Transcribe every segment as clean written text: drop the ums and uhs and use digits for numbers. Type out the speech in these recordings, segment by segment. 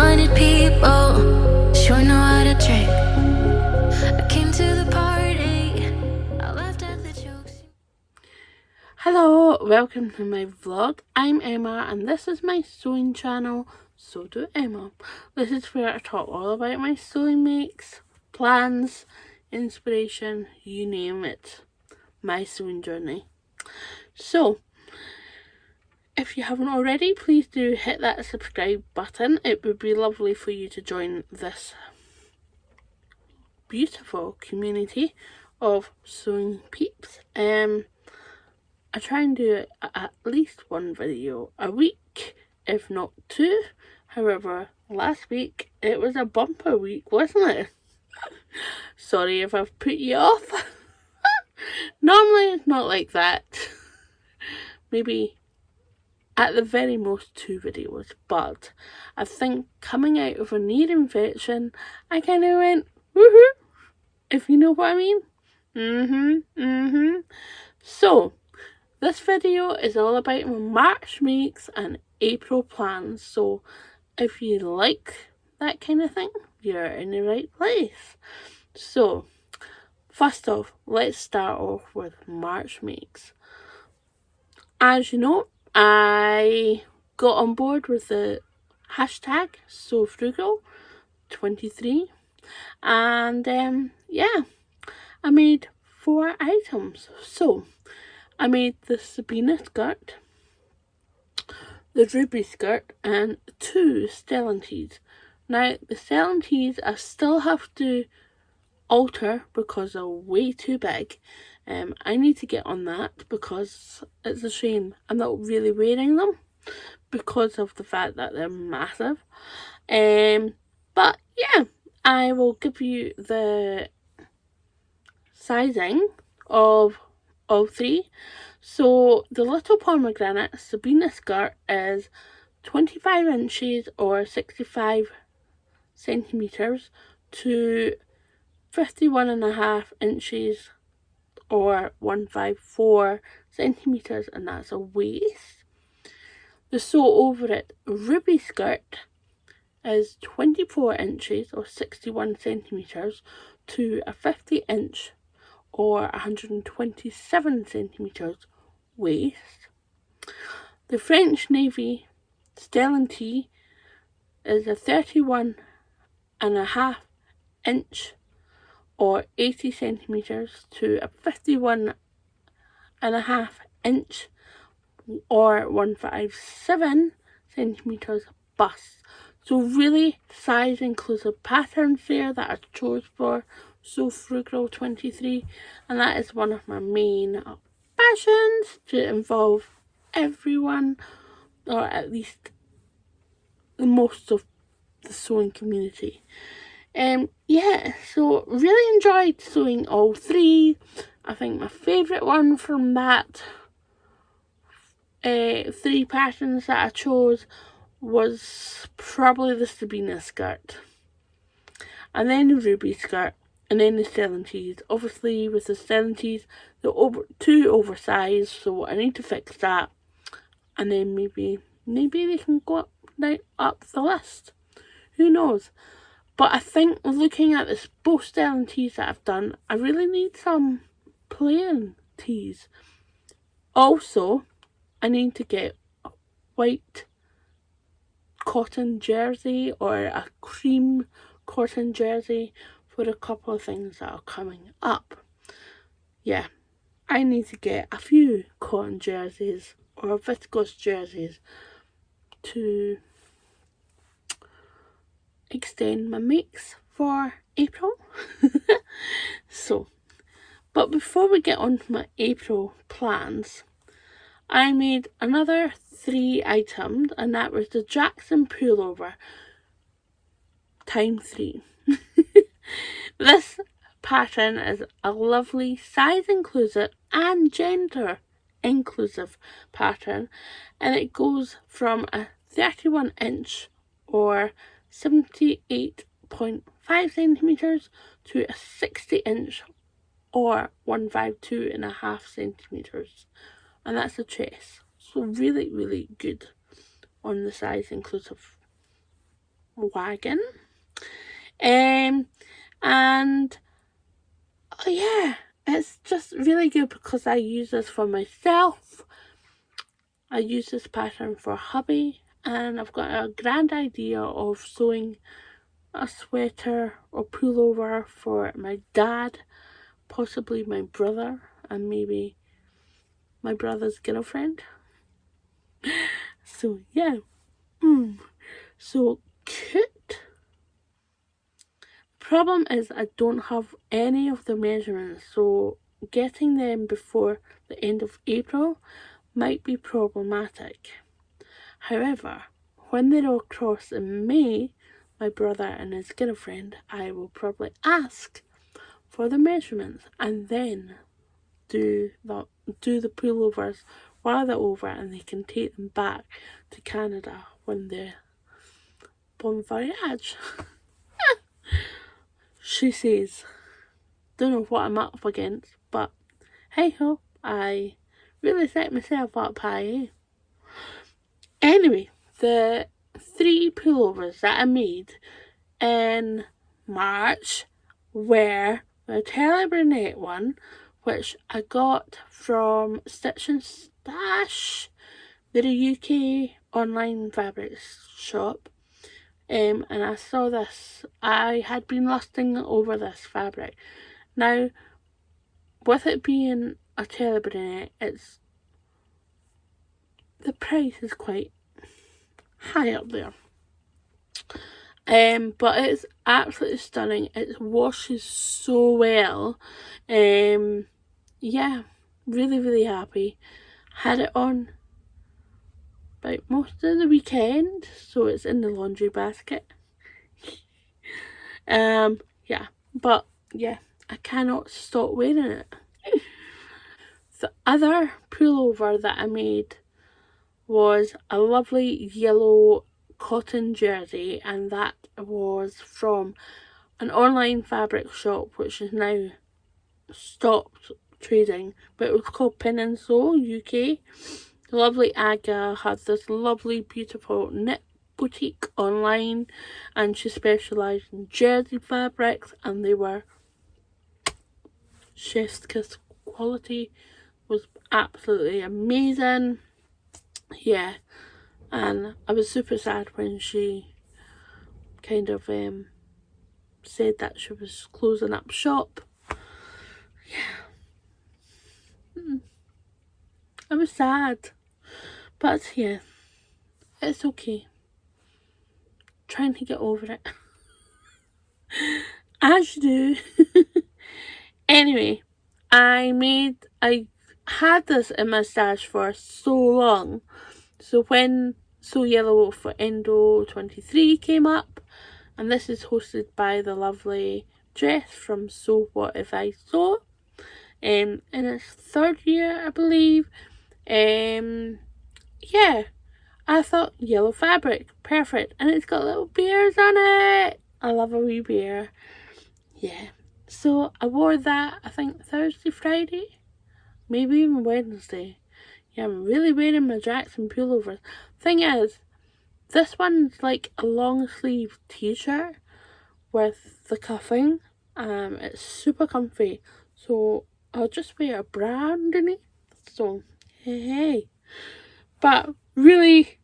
wanted people, sure know how to trick. I came to the party, I laughed at the jokes. Hello, welcome to my vlog. I'm Emma and this is my sewing channel, So Do Emma. This is where I talk all about my sewing makes, plans, inspiration, you name it, my sewing journey. So, if you haven't already, please do hit that subscribe button. It would be lovely for you to join this beautiful community of sewing peeps. I try and do at least one video a week, if not two. However, last week it was a bumper week, wasn't it? Sorry if I've put you off. Normally it's not like that. Maybe at the very most 2 videos, but I think coming out of an ear infection, I kind of went, woohoo, if you know what I mean. So, this video is all about my March makes and April plans, so if you like that kind of thing, you're in the right place. So, first off, let's start off with March makes. As you know, I got on board with the hashtag SoFrugal23 and yeah, I made 4 items. So, I made the Sabina skirt, the ruby skirt and 2 Stellan tees. Now, the Stellan tees I still have to alter because they're way too big. I need to get on that because it's a shame I'm not really wearing them because of the fact that they're massive. But yeah, I will give you the sizing of all 3. So the little pomegranate Sabina skirt is 25 inches or 65 centimetres to 51.5 inches or 154 centimetres, and that's a waist. The sew over it ruby skirt is 24 inches or 61 centimetres to a 50 inch or 127 centimetres waist. The French Navy Stellan tee is a 31.5 inch or 80 centimetres to a 51.5 inch or 157 centimetres bust. So really size inclusive patterns there that I chose for SoFrugal23, and that is one of my main passions, to involve everyone, or at least the most of the sewing community. Yeah, so really enjoyed sewing all 3. I think my favourite one from that 3 patterns that I chose was probably the Sabina skirt, and then the ruby skirt, and then the Stellan tees. Obviously with the Stellan tees, they're too oversized, so I need to fix that, and then maybe they can go up the list. Who knows? But I think looking at this both Stellan tees that I've done, I really need some plain tees. Also, I need to get a white cotton jersey or a cream cotton jersey for a couple of things that are coming up. Yeah, I need to get a few cotton jerseys or viscose jerseys to extend my makes for April. So, but before we get on to my April plans, I made another 3 items, and that was the Jackson Pullover times 3. This pattern is a lovely size inclusive and gender inclusive pattern, and it goes from a 31 inch or 78.5 centimetres to a 60 inch or 152.5 centimetres, and that's the chest. So really good on the size inclusive wagon. And oh yeah, it's just really good because I use this for myself. I use this pattern for hubby, and I've got a grand idea of sewing a sweater or pullover for my dad, possibly my brother, and maybe my brother's girlfriend. So yeah, so cute. Problem is I don't have any of the measurements, so getting them before the end of April might be problematic. However, when they're all across in May, my brother and his girlfriend, I will probably ask for the measurements and then do the pullovers while they're over, and they can take them back to Canada when they're bon voyage. She says, don't know what I'm up against, but hey ho, I really set myself up high. Anyway, the 3 pullovers that I made in March were the Byeeeee one, which I got from Stitch and Stash. They're a UK online fabric shop. And I saw this. I had been lusting over this fabric. Now, with it being a Byeeeee, it's the price is quite high up there. But it's absolutely stunning. It washes so well. Yeah, really, really happy. Had it on about most of the weekend, so it's in the laundry basket. Yeah, but yeah, I cannot stop wearing it. The other pullover that I made was a lovely yellow cotton jersey, and that was from an online fabric shop which is now stopped trading, but it was called Pin and Sew UK. The lovely Aga had this lovely beautiful knit boutique online, and she specialised in jersey fabrics, and they were chef's kiss quality. Was absolutely amazing. Yeah, and I was super sad when she kind of said that she was closing up shop. Yeah, I was sad, but yeah, it's okay. Trying to get over it. As you do. Anyway, I had this in my stash for so long. So when Sew Yellow for Endo 23 came up, and this is hosted by the lovely Jess from Sew What If I Sew, in its 3rd year, I believe. Yeah, I thought yellow fabric, perfect, and it's got little bears on it. I love a wee bear. Yeah, so I wore that, I think Thursday, Friday, maybe even Wednesday. Yeah, I'm really wearing my Jackson pullovers. Thing is, this one's like a long sleeve t-shirt with the cuffing. It's super comfy, so I'll just wear a bra underneath. So hey. But really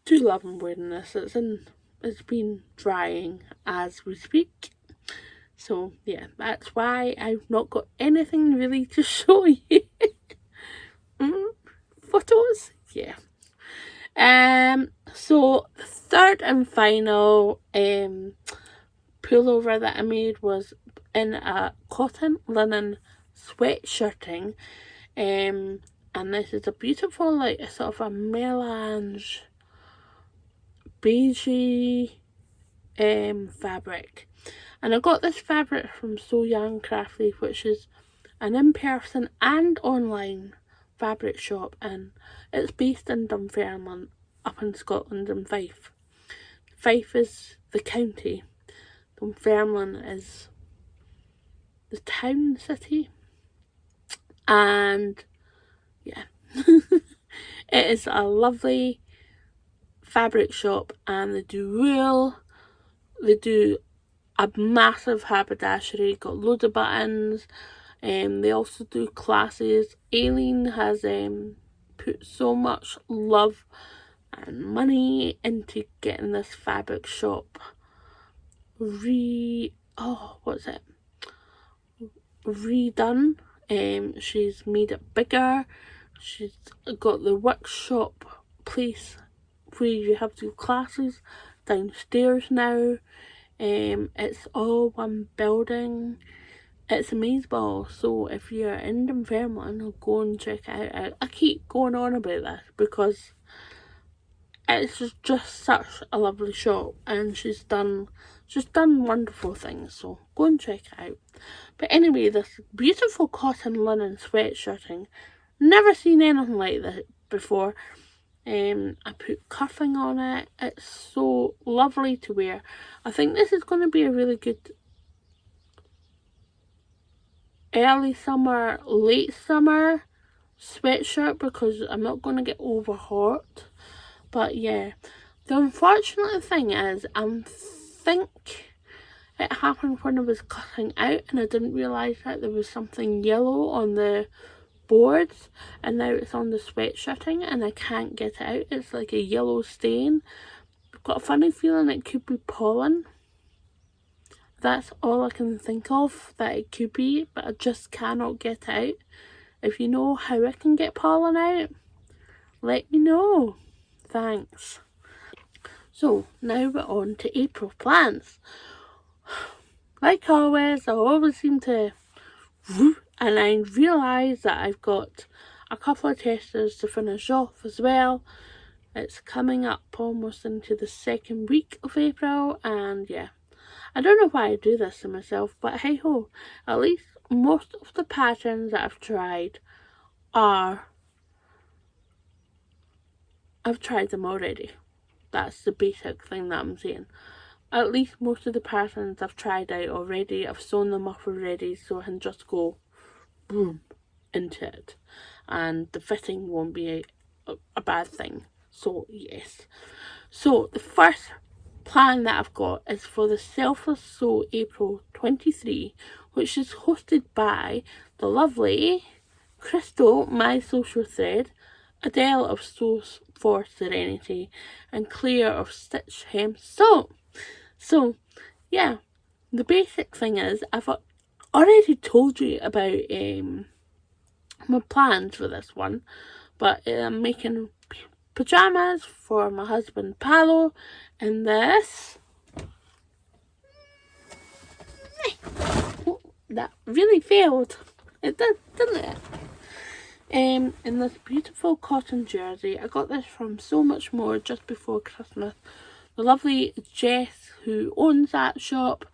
do love wearing this. It's been drying as we speak. So yeah, that's why I've not got anything really to show you. Photos? Yeah. So the 3rd and final pullover that I made was in a cotton linen sweatshirting. And this is a beautiful, like, a sort of a melange beigey fabric. And I got this fabric from So Young Crafty, which is an in-person and online fabric shop, and it's based in Dunfermline, up in Scotland, in Fife. Fife is the county, Dunfermline is the town, city, and yeah. It is a lovely fabric shop, and they do wool, they do a massive haberdashery, got loads of buttons. They also do classes. Aileen has put so much love and money into getting this fabric shop redone. She's made it bigger. She's got the workshop place where you have to do classes downstairs now. It's all one building. It's amazing. So if you're in Dunfermline, go and check it out. I keep going on about this because it's just such a lovely shop, and she's done wonderful things, so go and check it out. But anyway, this beautiful cotton linen sweatshirting, never seen anything like this before. I put cuffing on it. It's so lovely to wear. I think this is going to be a really good early summer, late summer sweatshirt because I'm not going to get over hot. But yeah, the unfortunate thing is I think it happened when I was cutting out and I didn't realise that there was something yellow on the boards, and now it's on the sweatshirting and I can't get it out. It's like a yellow stain. I've got a funny feeling it could be pollen. That's all I can think of that it could be, but I just cannot get it out. If you know how I can get pollen out, let me know. Thanks. So now we're on to April plans. Like always, I always seem to and I realise that I've got a couple of testers to finish off as well. It's coming up almost into the second week of April, and yeah, I don't know why I do this to myself, but hey ho, at least most of the patterns that I've tried I've tried them already. That's the basic thing that I'm saying. At least most of the patterns I've tried out already. I've sewn them up already, so I can just go boom into it, and the fitting won't be a bad thing. So yes, so the first plan that I've got is for the Selfless Sew April 23, which is hosted by the lovely Crystal, my social thread, Adele of Sew for Serenity, and Claire of Stitch Hem Sew. So yeah, the basic thing is I've already told you about my plans for this one, but I'm making pyjamas for my husband Paolo, and this that really failed. It did, didn't it? In this beautiful cotton jersey. I got this from So Much More just before Christmas. The lovely Jess, who owns that shop,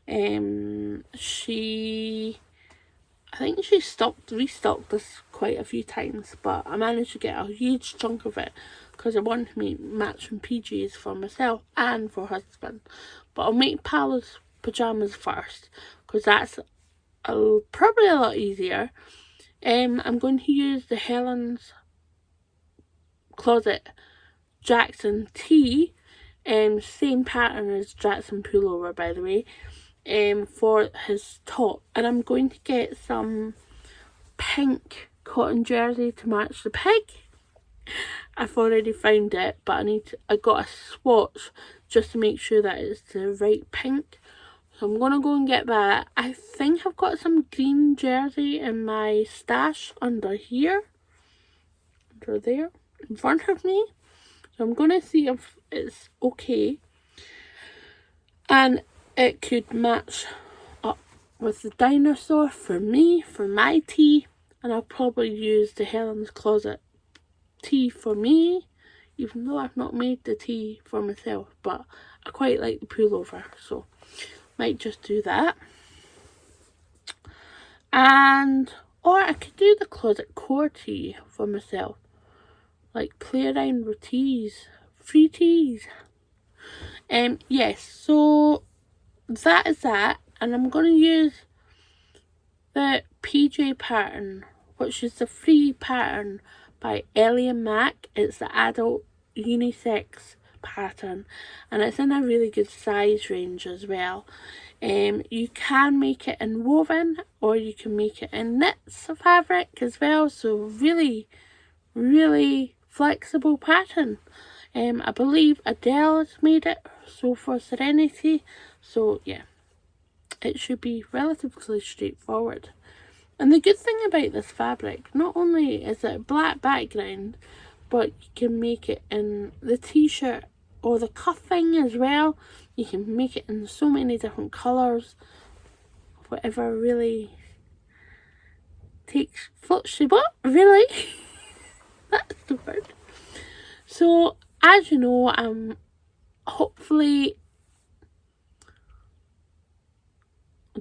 I think she restocked this quite a few times, but I managed to get a huge chunk of it because I wanted to make matching PJs for myself and for husband. But I'll make Paolo's pyjamas first because that's probably a lot easier. I'm going to use the Helen's Closet Jackson tee, same pattern as Jackson Pullover, by the way, for his top, and I'm going to get some pink cotton jersey to match the pig. I've already found it, but I got a swatch just to make sure that it's the right pink. So I'm gonna go and get that. I think I've got some green jersey in my stash under there, in front of me. So I'm gonna see if it's okay, and it could match up with the dinosaur for me, for my tea, and I'll probably use the Helen's Closet tea for me, even though I've not made the tea for myself, but I quite like the pullover, so might just do that. Or I could do the Closet Core tea for myself, like play around with teas, free teas. Yes, so that is that, and I'm going to use the PJ pattern, which is the free pattern by Ellie and Mac. It's the adult unisex pattern, and it's in a really good size range as well. You can make it in woven, or you can make it in knits fabric as well, so really flexible pattern. I believe Adele has made it so for Serenity, so yeah, it should be relatively straightforward. And the good thing about this fabric, not only is it a black background, but you can make it in the t-shirt or the cuffing as well. You can make it in so many different colours, whatever really floats your boat, really. That's the word. So, as you know, I'm hopefully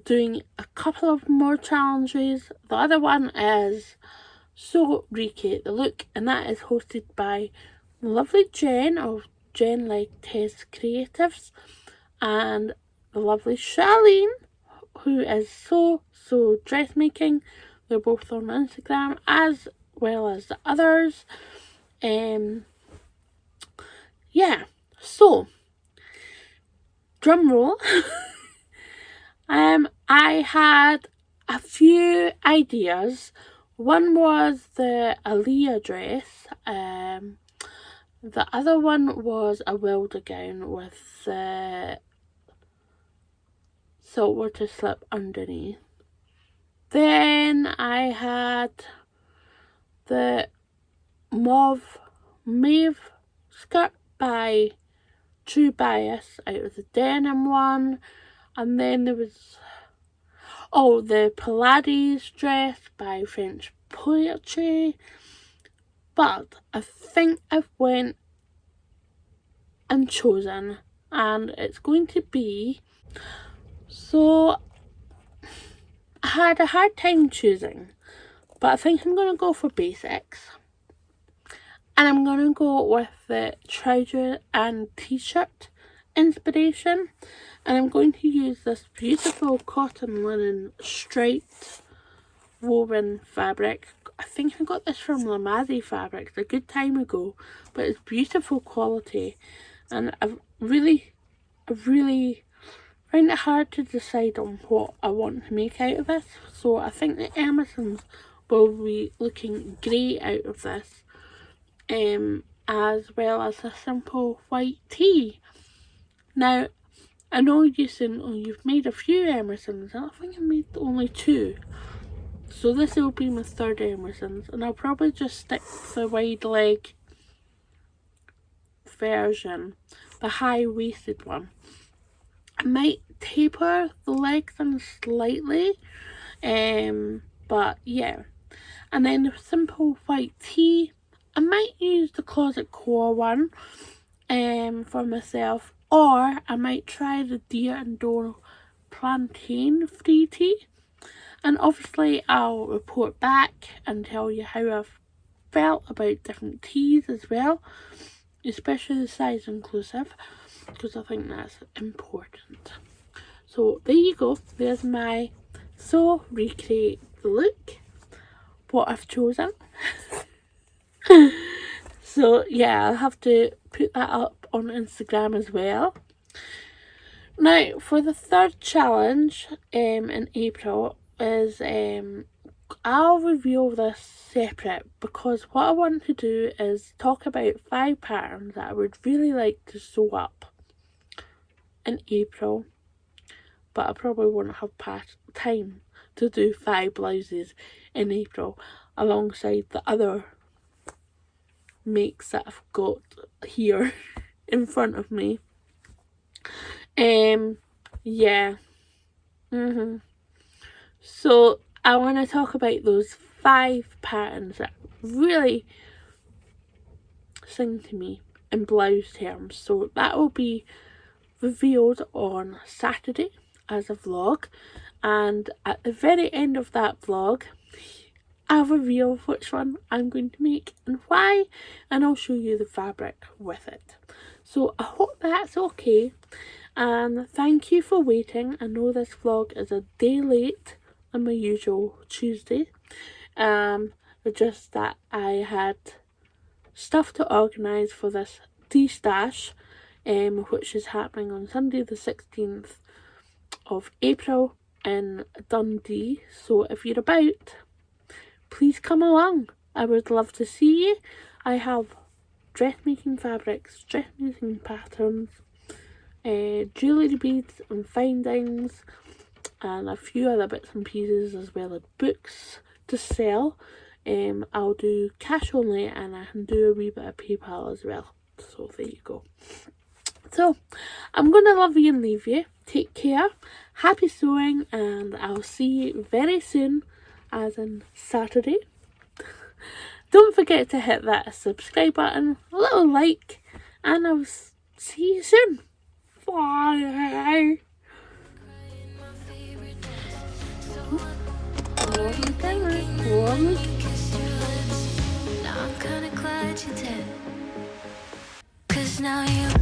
doing a couple of more challenges. The other one is So Recreate the Look, and that is hosted by the lovely Jen of Jen Like Test Creatives and the lovely Charlene, who is So Dressmaking. They're both on Instagram as well as the others. Yeah, so drum roll. I had a few ideas. One was the Aaliyah dress. The other one was a Wilda gown with the saltwater slip underneath. Then I had the mauve skirt by True Bias out of the denim one. And then there was, the Pilates dress by French Poetry. But I think I've went and chosen, and it's going to be, so I had a hard time choosing, but I think I'm going to go for basics. And I'm going to go with the trouser and t-shirt inspiration. And I'm going to use this beautiful cotton linen striped woven fabric. I think I got this from Lamazi Fabrics a good time ago, but it's beautiful quality. And I really find it hard to decide on what I want to make out of this. So I think the Emersons will be looking great out of this. As well as a simple white tee. Now, I know you're saying, you've made a few Emersons, and I think I made only 2. So this will be my 3rd Emersons, and I'll probably just stick with the wide leg version, the high-waisted one. I might taper the legs in slightly, but yeah. And then the simple white tee, I might use the Closet Core one for myself, or I might try the Deer and Door Plantain free tee. And obviously I'll report back and tell you how I've felt about different tees as well, especially the size inclusive, because I think that's important. So there you go, there's my So Recreate the Look, what I've chosen. So yeah, I'll have to put that up on Instagram as well. Now for the 3rd challenge in April is I'll reveal this separate, because what I want to do is talk about 5 patterns that I would really like to sew up in April, but I probably won't have time to do 5 blouses in April alongside the other makes that I've got here in front of me. Yeah. So I want to talk about those 5 patterns that really sing to me in blouse terms. So that will be revealed on Saturday as a vlog, and at the very end of that vlog I'll reveal which one I'm going to make and why, and I'll show you the fabric with it. So I hope that's okay, and thank you for waiting. I know this vlog is a day late than my usual Tuesday, just that I had stuff to organise for this Destash which is happening on Sunday the 16th of April in Dundee. So if you're about, please come along. I would love to see you. I have dressmaking fabrics, dressmaking patterns, jewellery beads and findings, and a few other bits and pieces, as well as books to sell. I'll do cash only, and I can do a wee bit of PayPal as well. So there you go. So I'm going to love you and leave you. Take care, happy sewing, and I'll see you very soon, as in Saturday. Don't forget to hit that subscribe button, a little like, and I'll see you soon. Bye. Now I'm kinda glad you did, 'cause now you